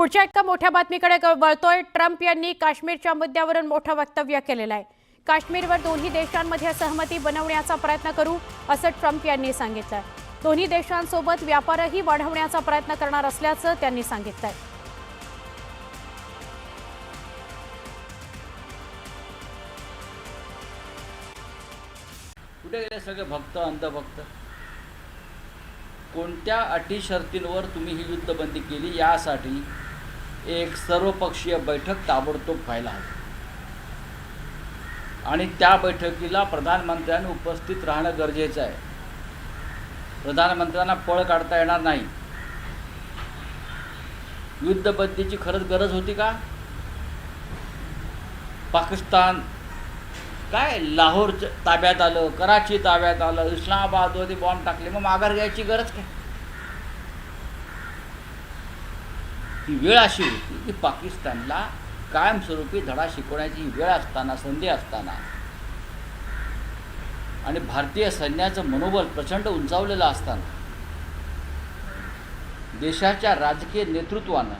पुढच्या एका मोठ्या बातमीकडे वळतोय। ट्रम्प यांनी काश्मीरच्या मुद्द्यावरून मोठं वक्तव्य केलेलं आहे। काश्मीरवर दोन्ही देशांमध्ये सहमती बनवण्याचा प्रयत्न करू असं ट्रम्प यांनी सांगितलं। दोन्ही देशांसोबत व्यापारही वाढवण्याचा प्रयत्न करणार असल्याचं त्यांनी सांगितलं। कुठे गेले सगळे भक्त अंधभक्त? कोणत्या अटी शर्तींवर तुम्ही ही युद्धबंदी केली यासाठी एक सर्वपक्षीय बैठक ताबडतोब व्हायला हवी आणि त्या बैठकीला प्रधानमंत्र्यांनी उपस्थित राहणं गरजेचं आहे। प्रधानमंत्र्यांना पळ काढता येणार नाही। युद्धबंदीची खरंच गरज होती का? पाकिस्तान काय लाहोर ताब्यात आलं, कराची ताब्यात आलं, इस्लामाबादमध्ये बॉम्ब टाकले, मग माघार घ्यायची गरज काय? ही वेळ अशी होती की पाकिस्तानला कायमस्वरूपी धडा शिकवण्याची वेळ असताना, संधी असताना आणि भारतीय सैन्याचं मनोबल प्रचंड उंचावलेलं असताना देशाच्या राजकीय नेतृत्वानं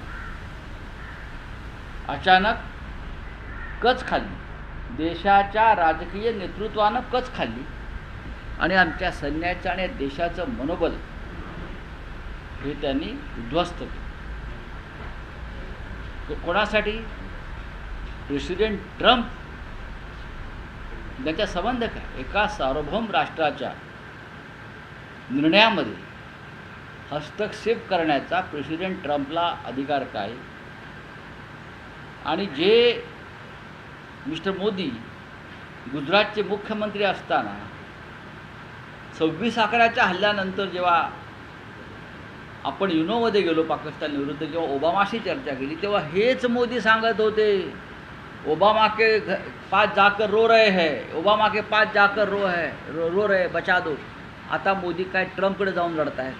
अचानक कच खाल्ली। देशाच्या राजकीय नेतृत्वानं कच खाल्ली आणि आमच्या सैन्याचं आणि देशाचं मनोबल हे त्यांनी उद्ध्वस्त केलं। कोणासाठी? प्रेसिडेंट ट्रम्प त्याचा संबंध काय? एका सार्वभौम राष्ट्राच्या निर्णयामध्ये हस्तक्षेप करण्याचा प्रेसिडेंट ट्रम्पला अधिकार काय? आणि जे मिस्टर मोदी गुजरातचे मुख्यमंत्री असताना 26/11च्या हल्ल्यानंतर जेव्हा आपण युनोमध्ये गेलो पाकिस्तान विरुद्ध, जेव्हा ओबामाशी चर्चा केली तेव्हा हेच मोदी सांगत होते, ओबामा के पास जाकर रो रहे हैं, ओबामा के पास जाकर रो रहे बचा दो। आता मोदी काय ट्रम्पकडे जाऊन लढत आहेत,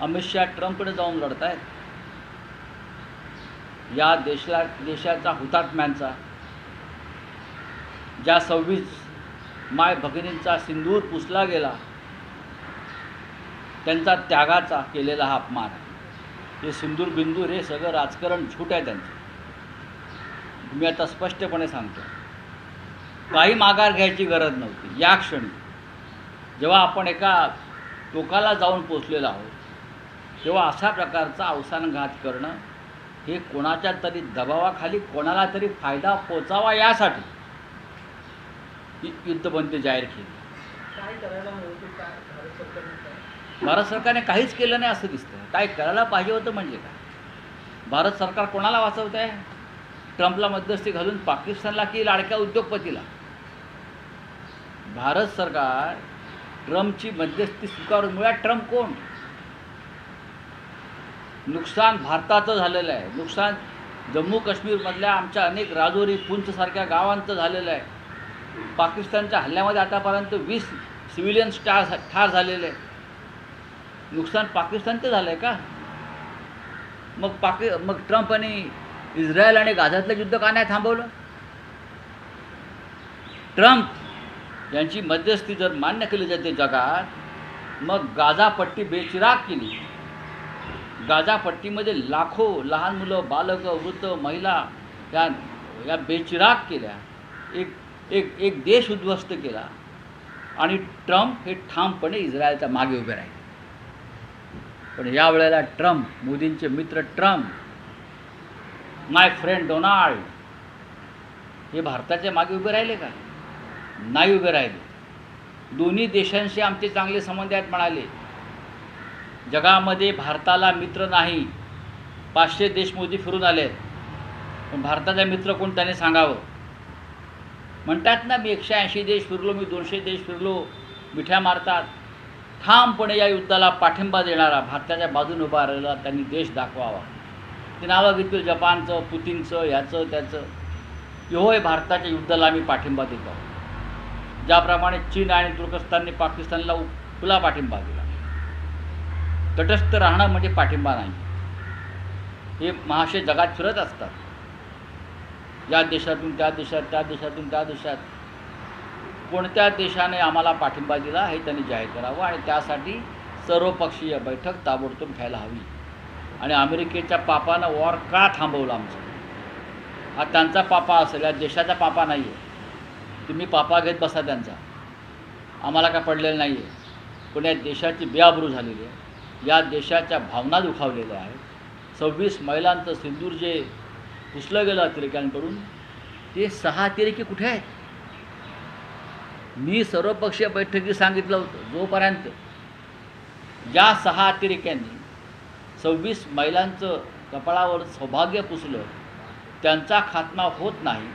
अमित शहा ट्रम्पकडे जाऊन लढत आहेत। या देशाचा हुतात्म्यांचा, ज्या 26 माय भगिनींचा सिंदूर पुसला गेला, त्यांचा त्यागाचा केलेला हा अपमान आहे। हे सिंदूर बिंदूर हे सगळं राजकारण झूट आहे त्यांचं। मी आता स्पष्टपणे सांगतो, काही माघार घ्यायची गरज नव्हती। या क्षणी जेव्हा आपण एका टोकाला जाऊन पोचलेलो आहोत तेव्हा अशा प्रकारचा अवसानघात करणं हे कोणाच्या तरी दबावाखाली कोणाला तरी फायदा पोचावा यासाठी युद्धबंदी जाहीर केली। भारत सरकारने काहीच केलं नाही असं दिसतं। काय करायला पाहिजे होतं म्हणजे काय? भारत सरकार कोणाला वाचवत आहे? ट्रम्पला मध्यस्थी घालून पाकिस्तानला की लाडक्या उद्योगपतीला? भारत सरकार ट्रम्पची मध्यस्थी स्वीकारून, मुळात ट्रम्प कोण? नुकसान भारताचं झालेलं आहे, नुकसान जम्मू काश्मीरमधल्या आमच्या अनेक राजौरी पुंछसारख्या गावांचं झालेलं आहे। पाकिस्तानच्या हल्ल्यामध्ये आतापर्यंत 20 सिव्हिलियन्स ठार झालेले आहे। नुकसान पाकिस्तानचं झालं आहे का? मग ट्रम्प आणि इस्रायल आणि गाझातलं युद्ध का नाही थांबवलं? ट्रम्प यांची मध्यस्थी जर मान्य केली जाते जगात, मग गाझा पट्टी बेचिराग केली। गाझा पट्टीमध्ये लाखो लहान मुलं, बालकं, वृद्ध, महिला या बेचिराग केल्या। एक देश उद्ध्वस्त केला आणि ट्रम्प हे ठामपणे इस्रायलच्या मागे उभे राहिले। पण यावेळेला ट्रम्प, मोदींचे मित्र ट्रम्प, माय फ्रेंड डोनाल्ड, हे भारताच्या मागे उभे राहिले का? नाही उभे राहिले। दोन्ही देशांशी आमचे चांगले संबंध आहेत म्हणाले। जगामध्ये भारताला मित्र नाही। 500 देश मोदी फिरून आले, पण भारताचा मित्र कोण त्याने सांगावं। म्हणतात ना, मी 180 देश फिरलो, मी 200 देश फिरलो, मिठ्या मारतात। ठामपणे या युद्धाला पाठिंबा देणारा, भारताच्या बाजूने उभा राहिलेला त्यांनी देश दाखवावा। ते नावं घेतलं जपानचं, पुतीनचं, ह्याचं त्याचं, की होय भारताच्या युद्धाला आम्ही पाठिंबा देतो। ज्याप्रमाणे चीन आणि तुर्कस्तानने पाकिस्तानला खुला पाठिंबा दिला। तटस्थ राहणं म्हणजे पाठिंबा नाही। हे महाशय जगात फिरत असतात, या देशातून त्या देशात, त्या देशातून त्या देशात। कोणत्या देशाने आम्हाला पाठिंबा दिला हे त्यांनी जाहीर करावं आणि त्यासाठी सर्वपक्षीय बैठक ताबडतोब घ्यायला हवी आणि अमेरिकेच्या पापानं वॉर का थांबवलं आमचं? हा त्यांचा पापा असेल, या देशाचा पापा नाही आहे. तुम्ही पापा घेत बसा त्यांचा, आम्हाला काय पडलेलं नाही आहे. पण या देशाची बेआबरू झालेली आहे, या देशाच्या भावना दुखावलेल्या आहेत. 26 महिलांचं सिंदूर जे पुसलं गेलं अतिरेक्यांकडून, ते 6 अतिरेकी कुठे आहेत? मी सर्वपक्षीय बैठकीत सांगितलं होतं, जोपर्यंत ज्या 6 अतिरेक्यांनी 26 महिलांचं कपाळावर सौभाग्य पुसलं त्यांचा खात्मा होत नाही,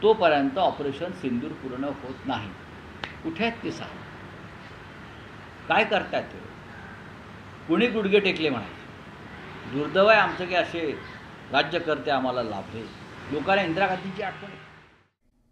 तोपर्यंत ऑपरेशन सिंदूर पूर्ण होत नाही. कुठे आहेत ते 6? काय करतायत ते? कुणी गुडघे टेकले म्हणायचे? दुर्दैव आहे आमचं की असे राज्यकर्ते आम्हाला लाभले. लोकांना इंदिरा गांधींची आठवण